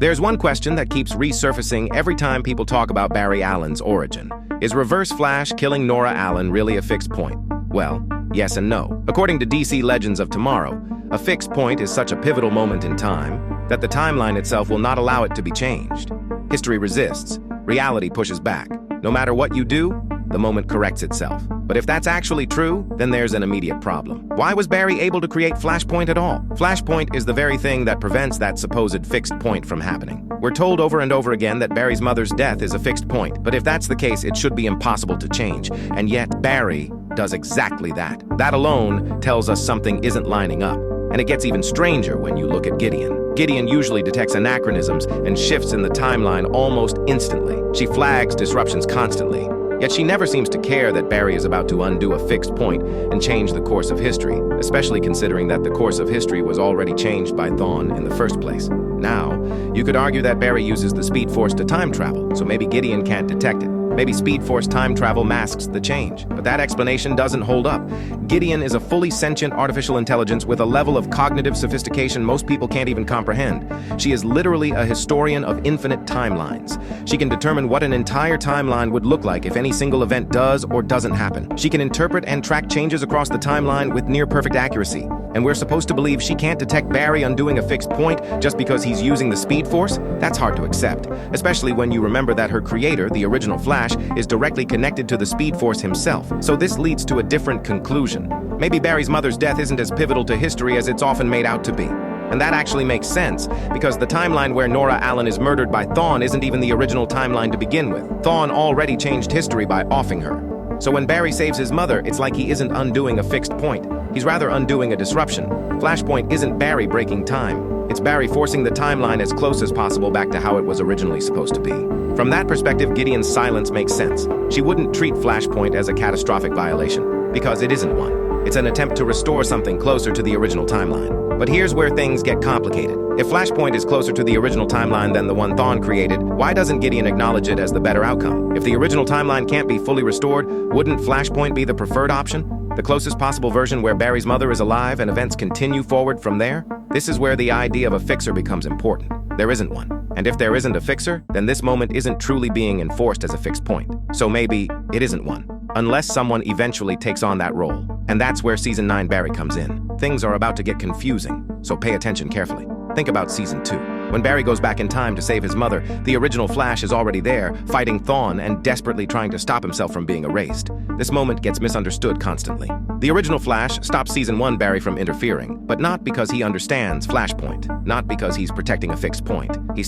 There's one question that keeps resurfacing every time people talk about Barry Allen's origin. Is Reverse Flash killing Nora Allen really a fixed point? Well, yes and no. According to DC Legends of Tomorrow, a fixed point is such a pivotal moment in time that the timeline itself will not allow it to be changed. History resists. Reality pushes back. No matter what you do, the moment corrects itself. But if that's actually true, then there's an immediate problem. Why was Barry able to create Flashpoint at all? Flashpoint is the very thing that prevents that supposed fixed point from happening. We're told over and over again that Barry's mother's death is a fixed point, but if that's the case, it should be impossible to change. And yet, Barry does exactly that. That alone tells us something isn't lining up. And it gets even stranger when you look at Gideon. Gideon usually detects anachronisms and shifts in the timeline almost instantly. She flags disruptions constantly. Yet she never seems to care that Barry is about to undo a fixed point and change the course of history, especially considering that the course of history was already changed by Thawne in the first place. Now, you could argue that Barry uses the Speed Force to time travel, so maybe Gideon can't detect it. Maybe Speed Force time travel masks the change, but that explanation doesn't hold up. Gideon is a fully sentient artificial intelligence with a level of cognitive sophistication most people can't even comprehend. She is literally a historian of infinite timelines. She can determine what an entire timeline would look like if any single event does or doesn't happen. She can interpret and track changes across the timeline with near-perfect accuracy. And we're supposed to believe she can't detect Barry undoing a fixed point just because he's using the Speed Force? That's hard to accept, especially when you remember that her creator, the original Flash, is directly connected to the Speed Force himself. So this leads to a different conclusion. Maybe Barry's mother's death isn't as pivotal to history as it's often made out to be. And that actually makes sense, because the timeline where Nora Allen is murdered by Thawne isn't even the original timeline to begin with. Thawne already changed history by offing her. So when Barry saves his mother, it's like he isn't undoing a fixed point. He's rather undoing a disruption. Flashpoint isn't Barry breaking time. It's Barry forcing the timeline as close as possible back to how it was originally supposed to be. From that perspective, Gideon's silence makes sense. She wouldn't treat Flashpoint as a catastrophic violation, because it isn't one. It's an attempt to restore something closer to the original timeline. But here's where things get complicated. If Flashpoint is closer to the original timeline than the one Thawne created, why doesn't Gideon acknowledge it as the better outcome? If the original timeline can't be fully restored, wouldn't Flashpoint be the preferred option? The closest possible version where Barry's mother is alive and events continue forward from there? This is where the idea of a fixer becomes important. There isn't one. And if there isn't a fixer, then this moment isn't truly being enforced as a fixed point. So maybe it isn't one. Unless someone eventually takes on that role. And that's where Season 9 Barry comes in. Things are about to get confusing, so pay attention carefully. Think about Season 2. When Barry goes back in time to save his mother, the original Flash is already there, fighting Thawne and desperately trying to stop himself from being erased. This moment gets misunderstood constantly. The original Flash stops Season 1 Barry from interfering, but not because he understands Flashpoint, not because he's protecting a fixed point. He's